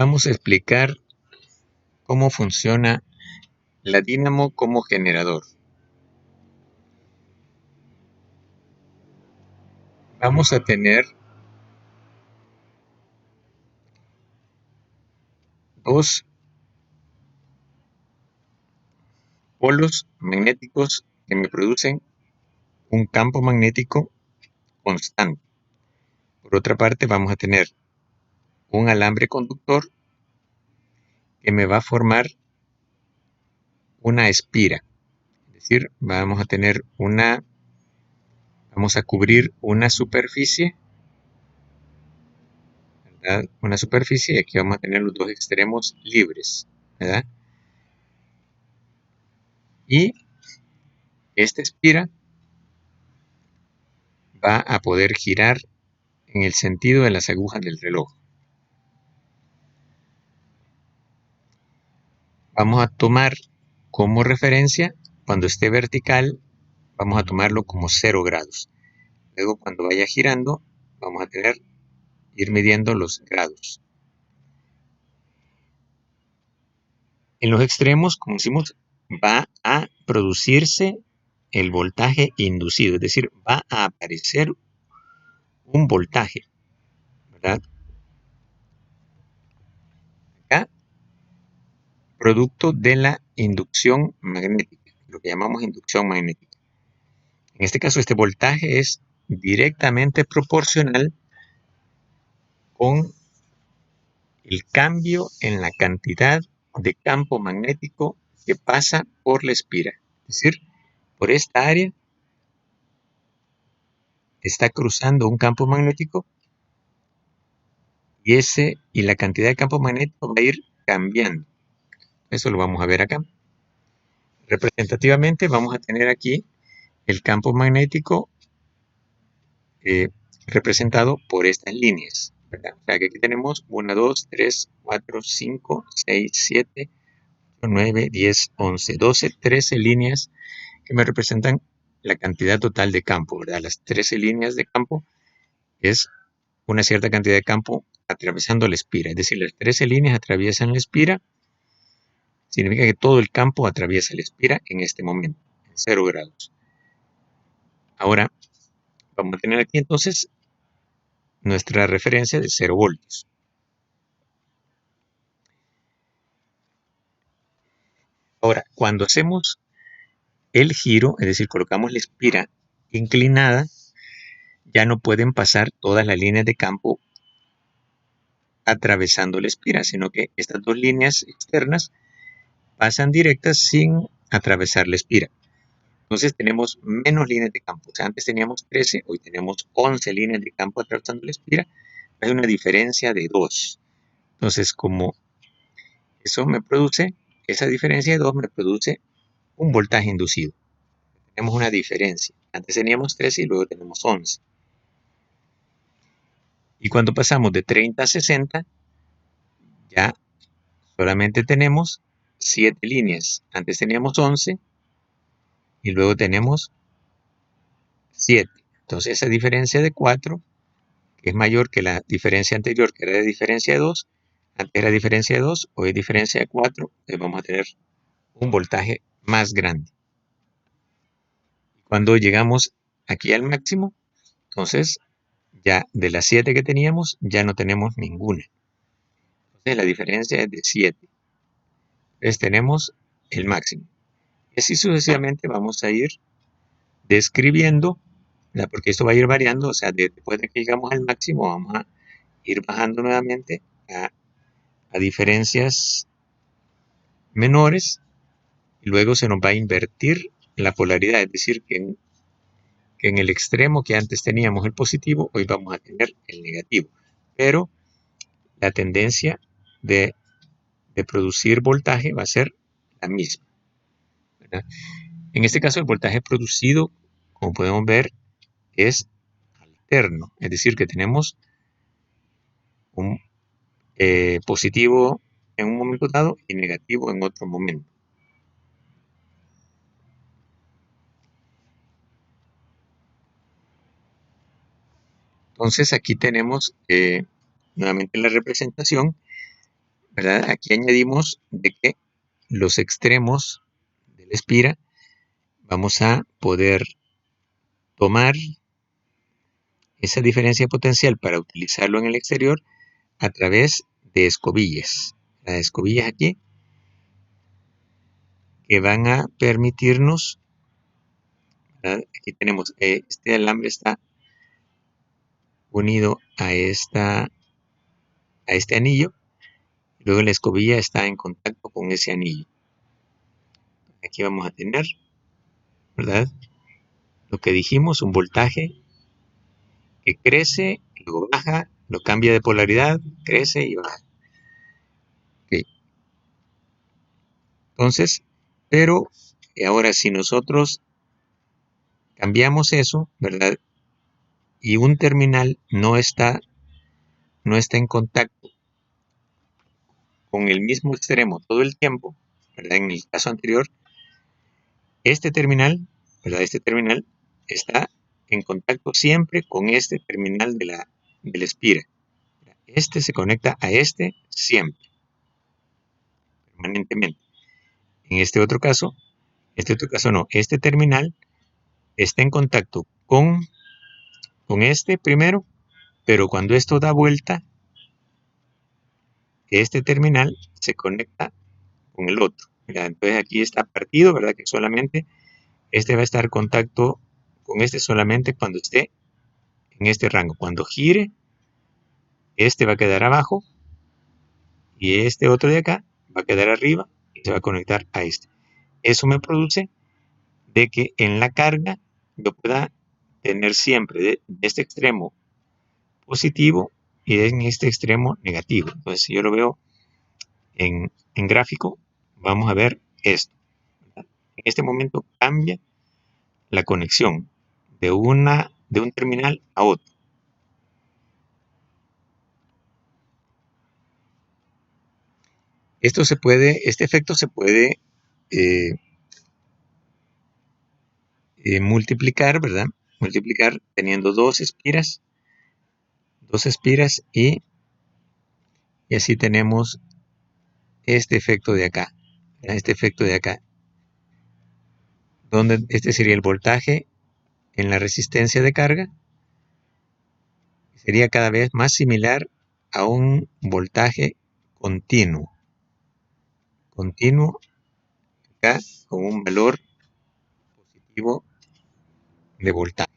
Vamos a explicar cómo funciona la dínamo como generador. Vamos a tener dos polos magnéticos que me producen un campo magnético constante. Por otra parte, vamos a tener un alambre conductor que me va a formar una espira. Es decir, vamos a cubrir una superficie, ¿verdad? Una superficie, y aquí vamos a tener los dos extremos libres, ¿verdad? Y esta espira va a poder girar en el sentido de las agujas del reloj. Vamos a tomar como referencia, cuando esté vertical, vamos a tomarlo como 0 grados. Luego, cuando vaya girando, vamos a ir midiendo los grados. En los extremos, como decimos, va a producirse el voltaje inducido, es decir, va a aparecer un voltaje, ¿verdad? Acá, producto de la inducción magnética, lo que llamamos inducción magnética. En este caso, este voltaje es directamente proporcional con el cambio en la cantidad de campo magnético que pasa por la espira. Es decir, por esta área está cruzando un campo magnético y la cantidad de campo magnético va a ir cambiando. Eso lo vamos a ver acá. Representativamente vamos a tener aquí el campo magnético representado por estas líneas, ¿verdad? O sea que aquí tenemos 1, 2, 3, 4, 5, 6, 7, 8, 9, 10, 11, 12, 13 líneas que me representan la cantidad total de campo, ¿verdad? Las 13 líneas de campo es una cierta cantidad de campo atravesando la espira. Es decir, las 13 líneas atraviesan la espira, significa que todo el campo atraviesa la espira en este momento, en 0 grados. Ahora, vamos a tener aquí entonces nuestra referencia de 0 voltios. Ahora, cuando hacemos el giro, es decir, colocamos la espira inclinada, ya no pueden pasar todas las líneas de campo atravesando la espira, sino que estas dos líneas externas pasan directas sin atravesar la espira. Entonces tenemos menos líneas de campo. O sea, antes teníamos 13, hoy tenemos 11 líneas de campo atravesando la espira. Hay una diferencia de 2. Entonces, como esa diferencia de 2 me produce un voltaje inducido. Tenemos una diferencia. Antes teníamos 13 y luego tenemos 11. Y cuando pasamos de 30 a 60, ya solamente tenemos 7 líneas. Antes teníamos 11 y luego tenemos 7. Entonces esa diferencia de 4, que es mayor que la diferencia anterior, que era de diferencia de 2, antes era diferencia de 2, hoy es diferencia de 4, entonces vamos a tener un voltaje más grande. Cuando llegamos aquí al máximo, entonces ya de las 7 que teníamos, ya no tenemos ninguna. Entonces la diferencia es de 7. Entonces tenemos el máximo. Y así sucesivamente vamos a ir describiendo, porque esto va a ir variando, o sea, después de que llegamos al máximo, vamos a ir bajando nuevamente a diferencias menores, y luego se nos va a invertir la polaridad, es decir, que en el extremo que antes teníamos el positivo, hoy vamos a tener el negativo. Pero la tendencia de producir voltaje va a ser la misma, ¿verdad? En este caso, el voltaje producido, como podemos ver, es alterno, es decir, que tenemos un positivo en un momento dado y negativo en otro momento. Entonces aquí tenemos nuevamente la representación ¿verdad? Aquí añadimos de que los extremos de la espira vamos a poder tomar esa diferencia potencial para utilizarlo en el exterior a través de escobillas. Las escobillas aquí que van a permitirnos, ¿verdad? Aquí tenemos, este alambre está unido a este anillo, luego la escobilla está en contacto con ese anillo. Aquí vamos a tener, ¿verdad? Lo que dijimos, un voltaje que crece, luego baja, lo cambia de polaridad, crece y baja. Okay. Entonces, pero ahora si nosotros cambiamos eso, ¿verdad? Y un terminal no está en contacto con el mismo extremo todo el tiempo, ¿verdad? En el caso anterior, este terminal, ¿verdad? Este terminal está en contacto siempre con este terminal de la espira. Este se conecta a este siempre, permanentemente. En este otro caso no, este terminal está en contacto con este primero, pero cuando esto da vuelta, este terminal se conecta con el otro. ¿Verdad? Entonces aquí está partido, ¿verdad? Que solamente este va a estar en contacto con este solamente cuando esté en este rango. Cuando gire, este va a quedar abajo y este otro de acá va a quedar arriba y se va a conectar a este. Eso me produce de que en la carga yo pueda tener siempre de este extremo positivo y en este extremo negativo. Entonces, si yo lo veo en gráfico, vamos a ver esto, ¿verdad? En este momento cambia la conexión de un terminal a otro. Este efecto se puede eh, multiplicar, ¿verdad? Multiplicar teniendo dos espiras y así tenemos este efecto de acá, donde este sería el voltaje en la resistencia de carga, sería cada vez más similar a un voltaje continuo acá con un valor positivo de voltaje.